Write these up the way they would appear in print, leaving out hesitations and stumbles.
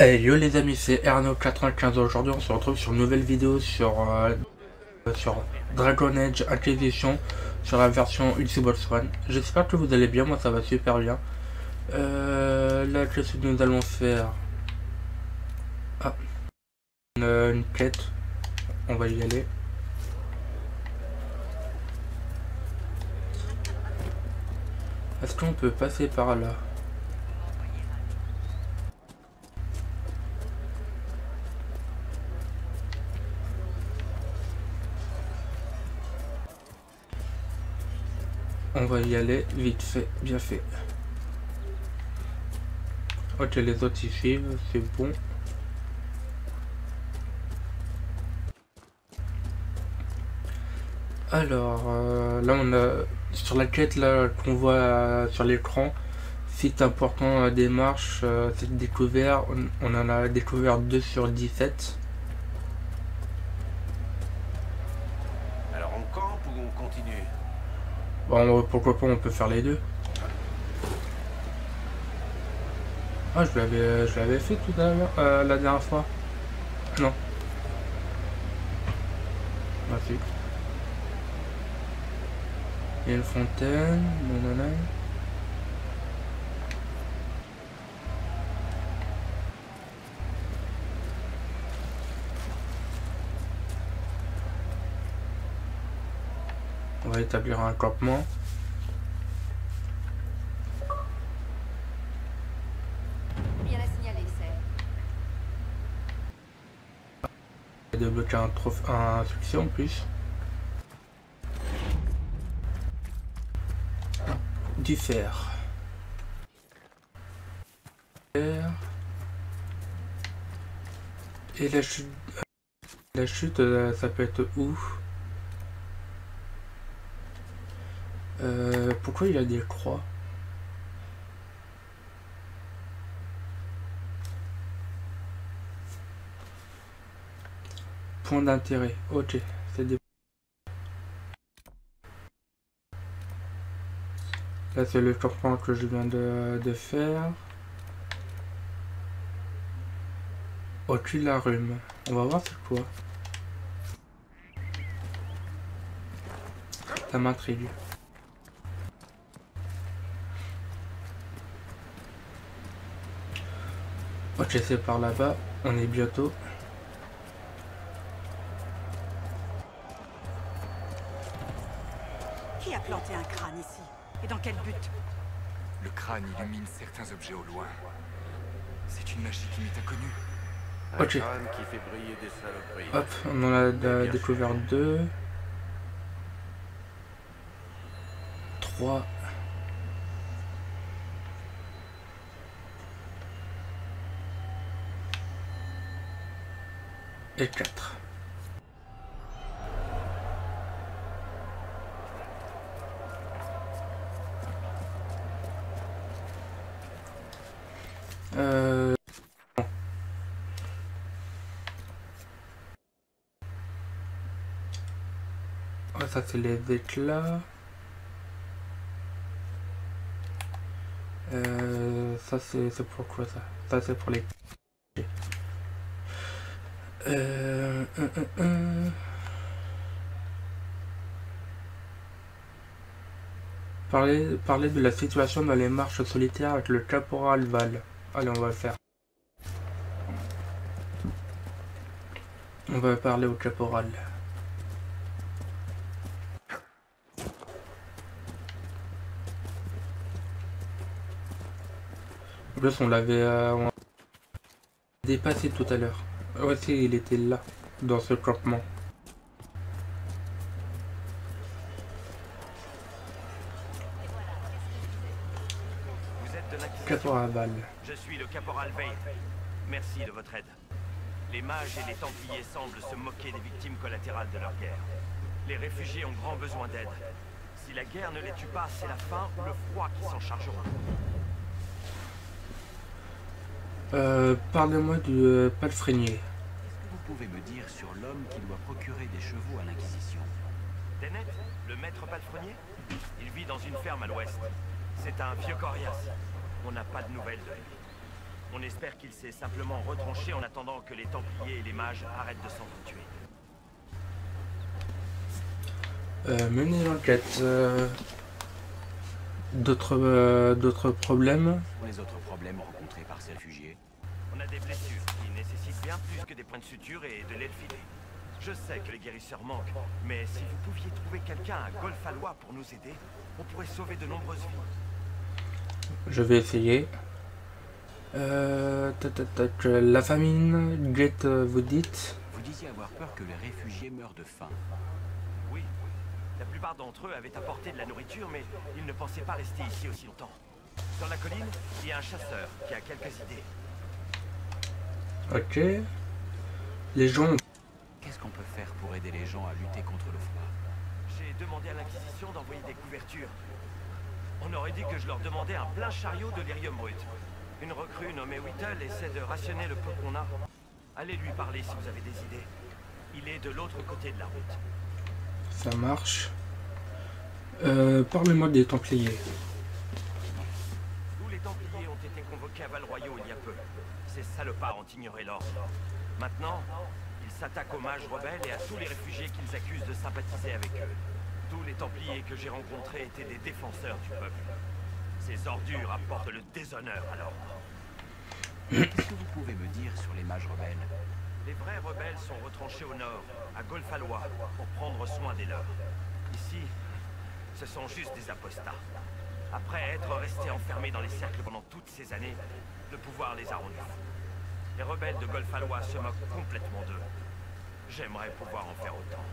Hey yo les amis, c'est Erno95. Aujourd'hui on se retrouve sur une nouvelle vidéo sur Dragon Age Inquisition sur la version Xbox One. J'espère que vous allez bien, moi ça va super bien. Là qu'est-ce que nous allons faire? Ah, une quête, on va y aller. Est-ce qu'on peut passer par là? On va y aller vite fait, bien fait. Ok, les autres y suivent, c'est bon. Alors, là on a sur la quête là qu'on voit sur l'écran, site important des marches, c'est découvert, on en a découvert 2 sur 17. Alors on campe ou on continue? Bon, pourquoi pas, on peut faire les deux. Ah, je l'avais fait tout à l'heure, la dernière fois. Non. Ah si. Il y a une fontaine, nanana. On va établir un campement. Rien à signaler, c'est. Débloquer un succès en plus. Du fer. Et la chute, ça peut être où? Pourquoi il y a des croix? Point d'intérêt. Ok, c'est des... Là, c'est le campement que je viens de faire. Ocularum. On va voir c'est quoi. Ça m'intrigue. Ok, c'est par là-bas. On est bientôt. Qui a planté un crâne ici? Et dans quel but? Le crâne illumine certains objets au loin. C'est une magie qui m'est inconnue. Un Ok. crâne qui fait briller des saloperies. Hop, on en a découvert 2. 3. Et 4. Oh, ça c'est les éclats. Ça c'est pour quoi ça? Ça c'est pour les... Parler de la situation dans les marches solitaires avec le caporal Val. Allez, on va le faire. On va parler au caporal. En plus, on l'avait dépassé tout à l'heure. Ouais, si, il était là, dans ce campement. Vous êtes de l'Inquisition. Caporal Val. Je suis le caporal Vane. Merci de votre aide. Les mages et les Templiers semblent se moquer des victimes collatérales de leur guerre. Les réfugiés ont grand besoin d'aide. Si la guerre ne les tue pas, c'est la faim ou le froid qui s'en chargeront. Parlez-moi du palefrenier. Qu'est-ce que vous pouvez me dire sur l'homme qui doit procurer des chevaux à l'Inquisition? Dennet, le maître palefrenier? Il vit dans une ferme à l'ouest. C'est un vieux coriace. On n'a pas de nouvelles de lui. On espère qu'il s'est simplement retranché en attendant que les Templiers et les mages arrêtent de s'entretuer. Mener l'enquête. D'autres problèmes? Les autres problèmes rencontrés par ces réfugiés. On a des blessures qui nécessitent bien plus que des points de suture et de l'aile filée. Je sais que les guérisseurs manquent, mais si vous pouviez trouver quelqu'un à Golfalois pour nous aider, on pourrait sauver de nombreuses vies. Je vais essayer. La famine, Jet, vous dites? Vous disiez avoir peur que les réfugiés meurent de faim. Oui, la plupart d'entre eux avaient apporté de la nourriture, mais ils ne pensaient pas rester ici aussi longtemps. Dans la colline, il y a un chasseur qui a quelques idées. Ok. Les gens... Qu'est-ce qu'on peut faire pour aider les gens à lutter contre le froid? J'ai demandé à l'Inquisition d'envoyer des couvertures. On aurait dit que je leur demandais un plein chariot de lyrium brut. Une recrue nommée Whittle essaie de rationner le peu qu'on a. Allez lui parler si vous avez des idées. Il est de l'autre côté de la route. Ça marche. Parlez-moi des Templiers. Tous les Templiers ont été convoqués à Val-Royaux il y a peu. Ces salopards ont ignoré l'ordre. Maintenant, ils s'attaquent aux mages rebelles et à tous les réfugiés qu'ils accusent de sympathiser avec eux. Tous les Templiers que j'ai rencontrés étaient des défenseurs du peuple. Ces ordures apportent le déshonneur à l'ordre. Qu'est-ce que vous pouvez me dire sur les mages rebelles? Les vrais rebelles sont retranchés au nord, à Golfalois, pour prendre soin des leurs. Ici, ce sont juste des apostats. Après être restés enfermés dans les cercles pendant toutes ces années, le pouvoir les a rendus fous. Les rebelles de Golfalois se moquent complètement d'eux. J'aimerais pouvoir en faire autant.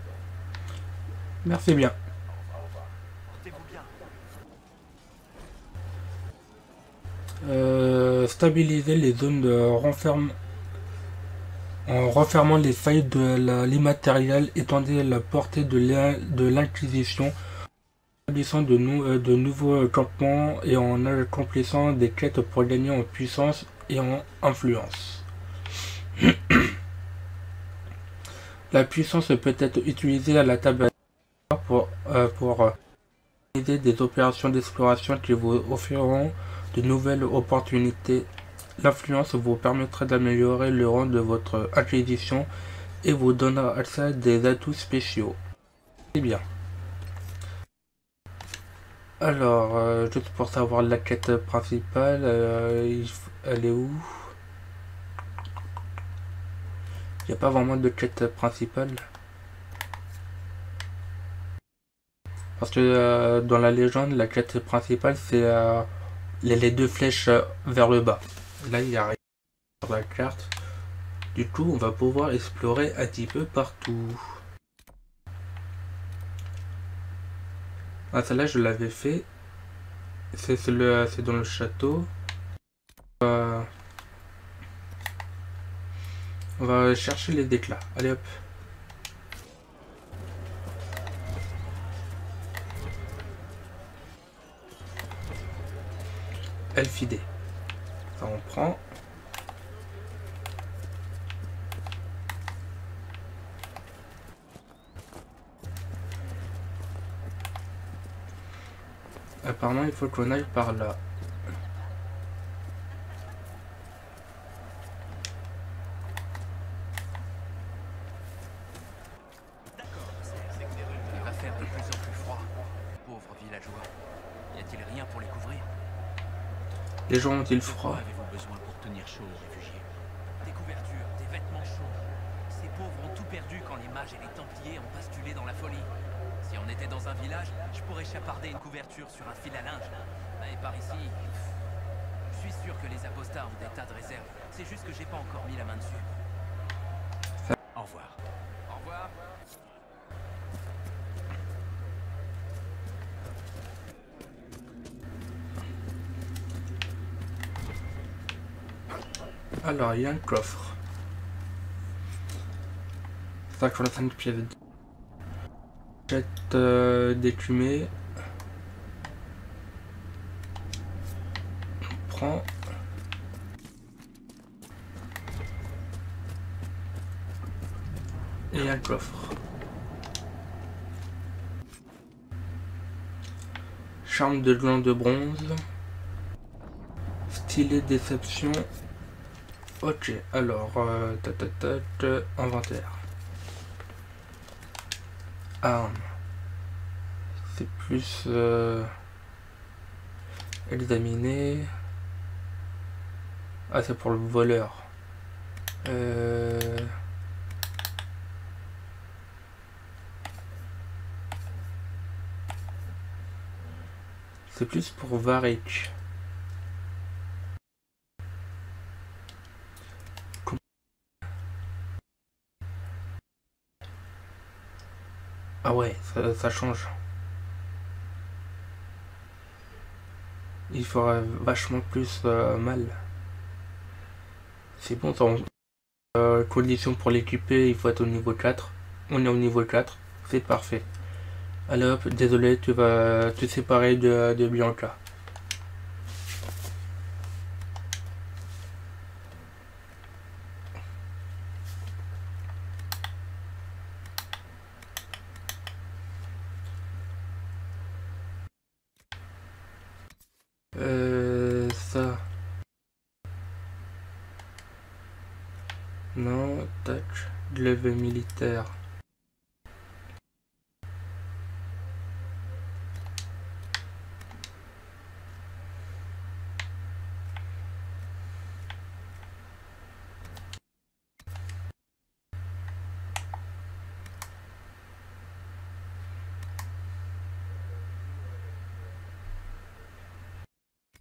Merci bien. Portez-vous bien. Stabiliser les zones de renfermement en refermant les failles de l'immatériel, étendez la portée de l'Inquisition, en établissant de nouveaux campements et en accomplissant des quêtes pour gagner en puissance et en influence. La puissance peut être utilisée à la table pour réaliser des opérations d'exploration qui vous offriront de nouvelles opportunités. L'influence vous permettra d'améliorer le rang de votre acquisition et vous donnera accès à des atouts spéciaux. C'est bien. Alors, juste pour savoir la quête principale, elle est où? Il n'y a pas vraiment de quête principale. Parce que dans la légende, la quête principale, c'est les deux flèches vers le bas. Là, il y a rien sur la carte. Du coup, on va pouvoir explorer un petit peu partout. Ah, celle-là, je l'avais fait. C'est dans le château. On va chercher les déclats. Allez hop. Elfidé. Ça on prend. Apparemment il faut qu'on aille par là. Il va faire de plus en plus froid. Pauvres villageois. Y a-t-il rien pour les couvrir? Les gens ont-ils froid? Avez-vous besoin pour tenir chaud aux réfugiés? Des couvertures, des vêtements chauds. Ces pauvres ont tout perdu quand les mages et les templiers ont basculé dans la folie. Si on était dans un village, je pourrais chaparder une couverture sur un fil à linge. Mais par ici, je suis sûr que les apostats ont des tas de réserves. C'est juste que j'ai pas encore mis la main dessus. Au revoir. Au revoir. Alors, il y a un coffre. 55 pièces d'écumée. On prend. Et un coffre. Charme de gland de bronze. Stylet déception. Ok, alors, inventaire. Armes. C'est plus examiner. Ah, c'est pour le voleur. C'est plus pour Varric. Ah ouais, ça change. Il fera vachement plus mal. C'est bon, ça, condition pour l'équiper, il faut être au niveau 4. On est au niveau 4, c'est parfait. Allez hop, désolé, tu vas te séparer de Bianca. Ça. Non, touch, level militaire.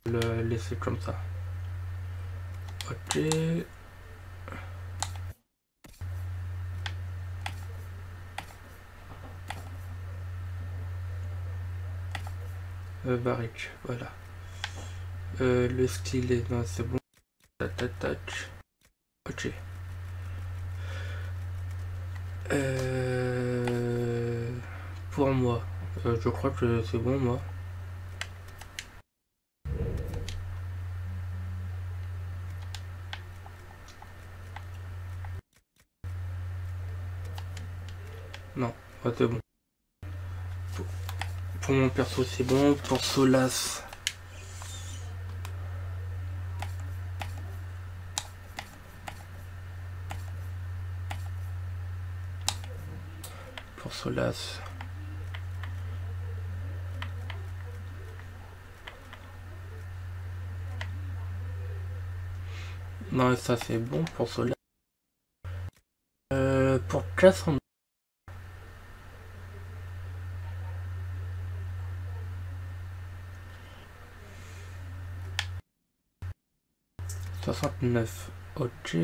Le laisser comme ça. Ok. Barrique, voilà. Le stylet, non, c'est bon. Touch. Ok. Pour moi, je crois que c'est bon, moi. Non, c'est bon. Pour mon perso, c'est bon. Pour Solas. Pour Solas. Non, ça c'est bon pour Solas. Pour Cassandra. « 69, ok.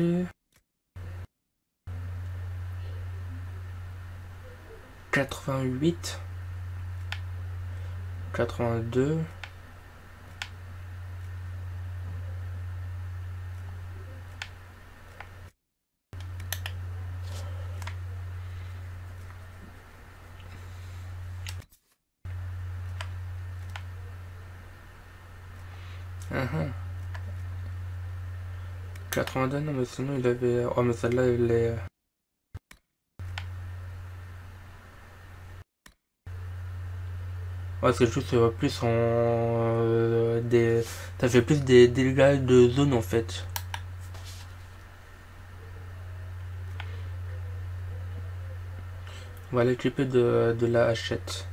88, 82. Uh-huh. 82, non mais sinon il avait... Oh mais celle-là il est... Ouais, c'est juste plus en... des... Ça fait plus des dégâts de zone en fait. On va l'équiper de la hachette.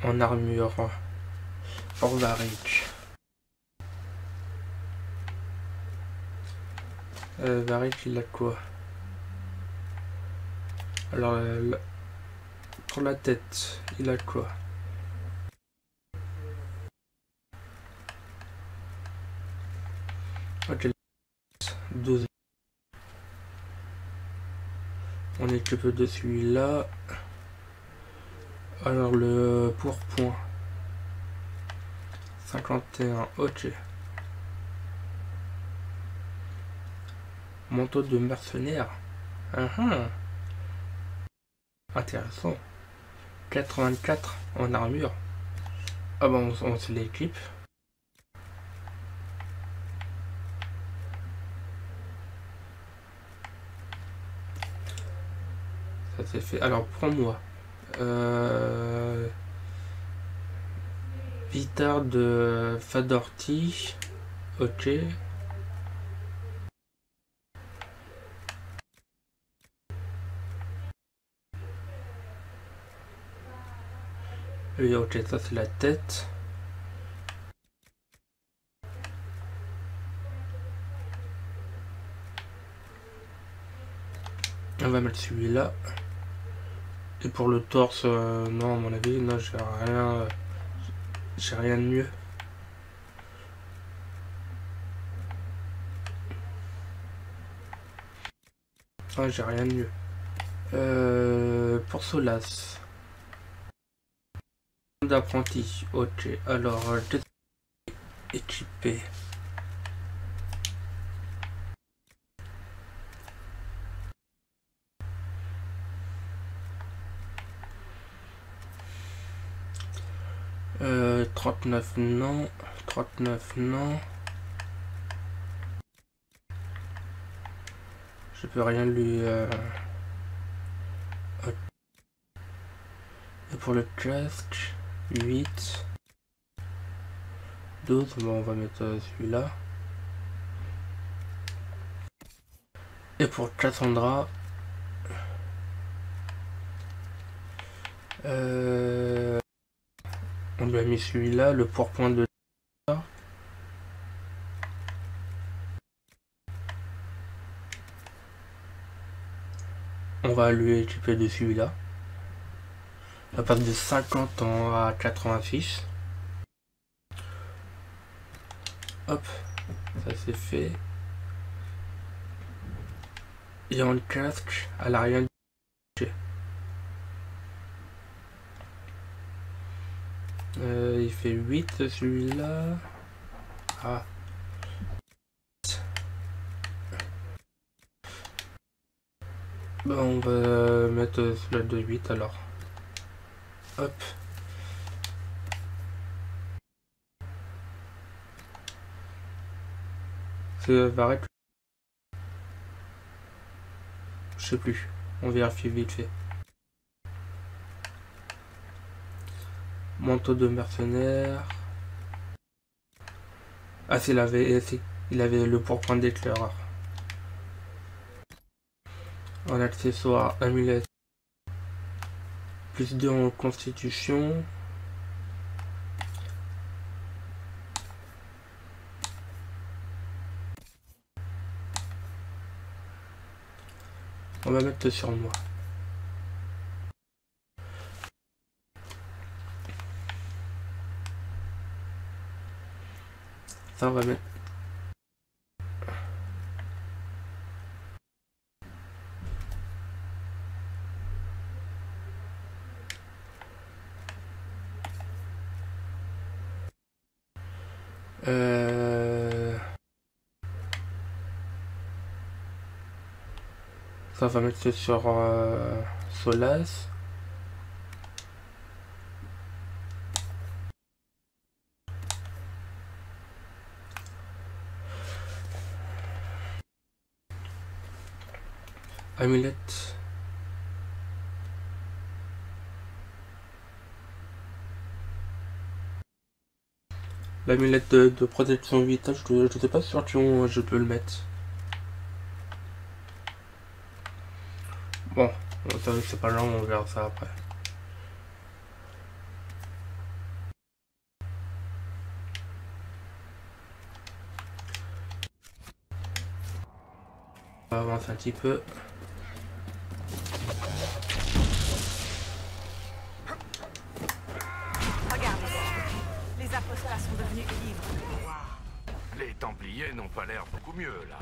En armure. Varric. Varric il a quoi? Alors pour la tête, il a quoi? Ok, 12. On équipe de celui-là. Alors le pourpoint. 51, ok. Manteau de mercenaire. Intéressant. 84 en armure. Ah bah on se l'équipe. Ça c'est fait. Alors pour moi, Vitar de Fadorti, ok. Oui, ok, ça c'est la tête. On va mettre celui-là. Et pour le torse, non, à mon avis, non, j'ai rien de mieux. Ah, j'ai rien de mieux. Pour Solas. D'apprenti, ok. Alors, équipé. Euh, 39 non. 39 non. Je peux rien lui... Et pour le casque, 8. 12, bon, on va mettre celui-là. Et pour Cassandra, on lui a mis celui-là, le pourpoint de... On va lui équiper de celui-là. On passe de 50 ans à 86. Hop, ça c'est fait. Et en casque, elle a rien. Il fait 8 celui-là. Ah. Bah, on va mettre celui-là de 8 alors. Hop. C'est Varek. Je sais plus. On vérifie vite fait. Manteau de mercenaire. Ah, il avait le pourpoint d'éclaireur. En accessoire, amulette. Plus 2 en constitution. On va mettre sur moi. Ça, on va mettre. Ça, on va mettre sur Solas. Amulette. L'amulette de protection vitale, je sais pas sur qui je peux le mettre. Bon, c'est pas grave, on verra ça après. On va avancer un petit peu. Les apostats sont devenus ivres. Les Templiers n'ont pas l'air beaucoup mieux, là.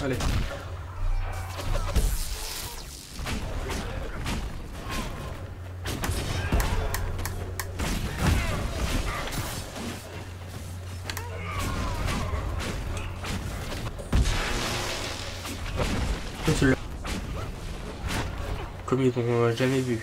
Allez. Comme ils n'ont jamais vu.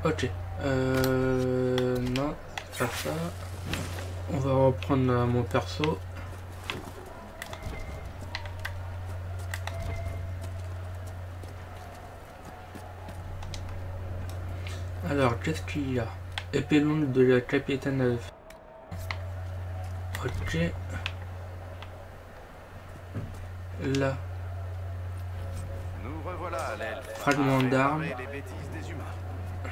Ok. Non, ça. On va reprendre mon perso. Alors, qu'est-ce qu'il y a? Épée longue de la capitaine Alpha. Ok. Là. Nous revoilà, l'elfe. Fragment d'armes. Les bêtises des humains.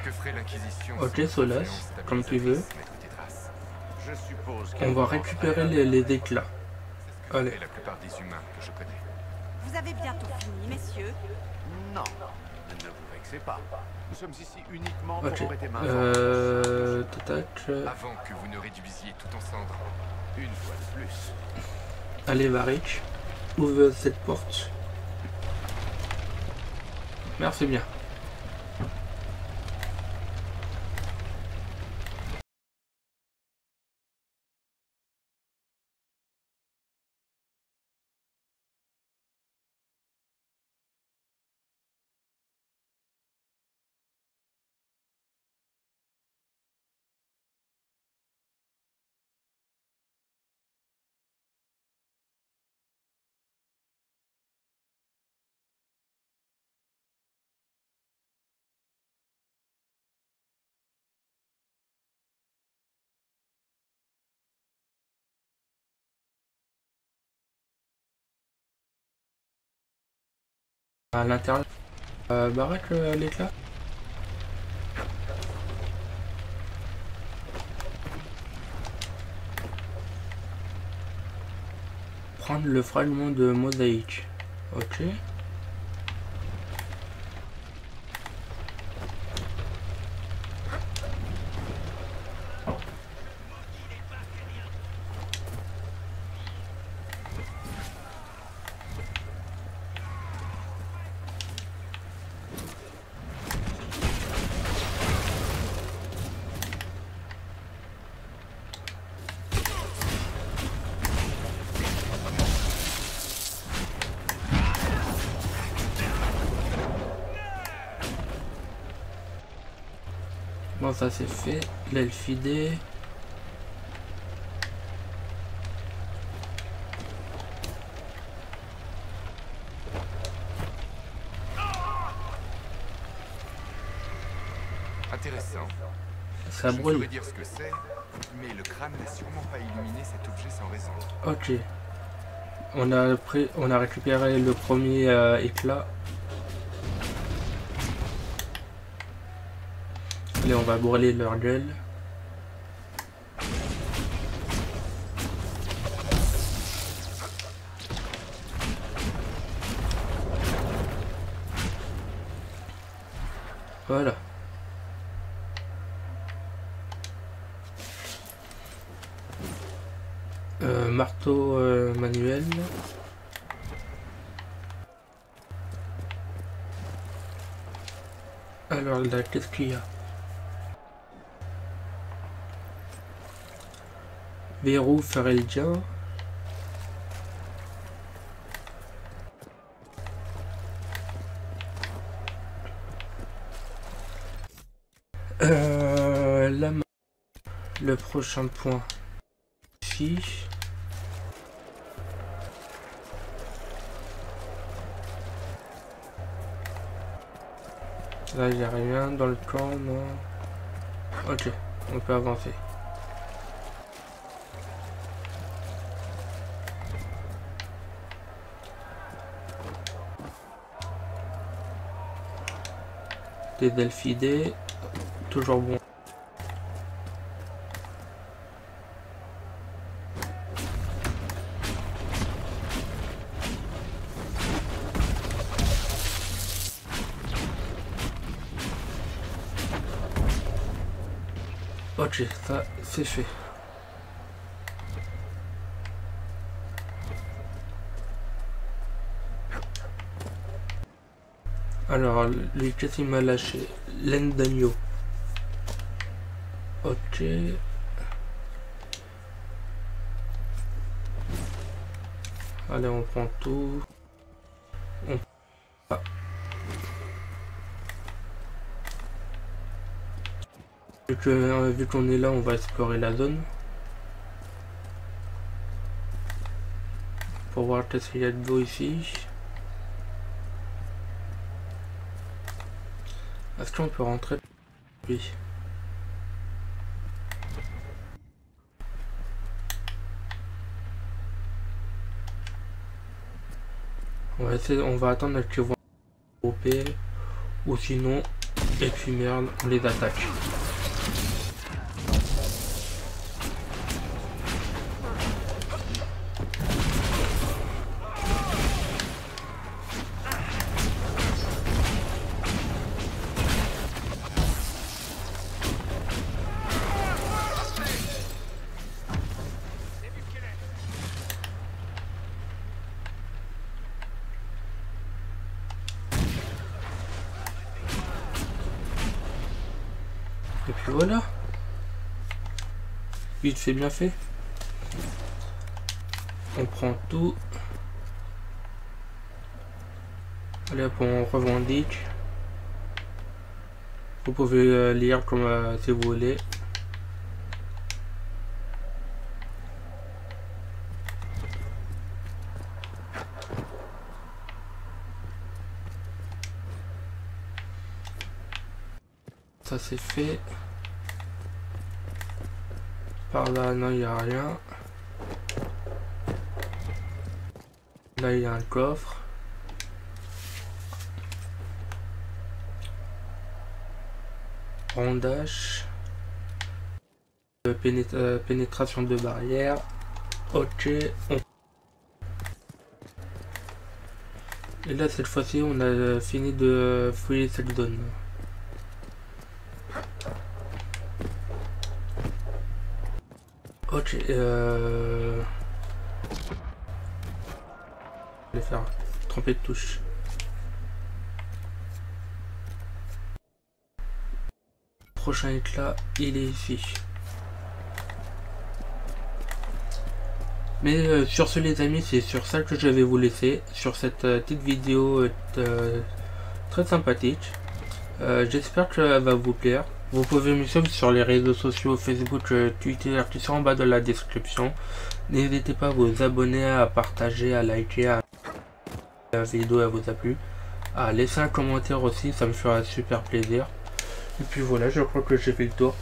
Que ferait l'Inquisition? Ok, Solas, comme tu veux. Je suppose On va récupérer les éclats. Allez. La plupart des humains que je connais. Vous avez bientôt fini, messieurs. Non, ne vous vexez pas. Nous sommes ici uniquement Ok. pour prêter main. Tac. Avant que vous ne réduisiez tout en cendres. Une fois de plus. Allez, Varric. Ouvre cette porte. Merci bien. À l'intérieur. Baraque l'éclat. Prendre le fragment de mosaïque. Ok. Bon, ça c'est fait. L'elfidé. Intéressant. Ça Je ne brûle. saurais dire ce que c'est, mais le crâne n'a sûrement pas illuminé cet objet sans raison. Ok. On a récupéré le premier éclat. Allez, on va brûler leur gueule. Voilà. Marteau manuel. Alors là, qu'est-ce qu'il y a? Verrou pharylgien. Là, le prochain point. Ici. Là, il n'y a rien dans le camp, non. Ok, on peut avancer. Des delphidés, toujours bon. Ok, ça c'est fait. Alors, lui, qu'est-ce qu'il m'a lâché? Laine d'agneau. Ok. Allez, on prend tout. Ah. Vu qu'on est là, on va explorer la zone. Pour voir qu'est-ce qu'il y a de beau ici. Est-ce qu'on peut rentrer? Oui. On va attendre qu'ils vont grouper, ou sinon, et puis merde, on les attaque. Et puis voilà. Vite fait, bien fait. On prend tout. Allez hop, on revendique. Vous pouvez lire comme si vous voulez. Ça c'est fait. Par là, non, il n'y a rien. Là, il y a un coffre. Rondage. Pénétration de barrière. Ok. Et là, cette fois-ci, on a fini de fouiller cette zone. Ok, je vais faire tremper de touche. Prochain éclat, il est ici. Mais sur ce les amis, c'est sur ça que je vais vous laisser, sur cette petite vidéo très sympathique. J'espère qu'elle va vous plaire. Vous pouvez me suivre sur les réseaux sociaux Facebook, Twitter, qui sont en bas de la description. N'hésitez pas à vous abonner, à partager, à liker, à la vidéo elle vous a plu. À laisser un commentaire aussi, ça me fera super plaisir. Et puis voilà, je crois que j'ai fait le tour.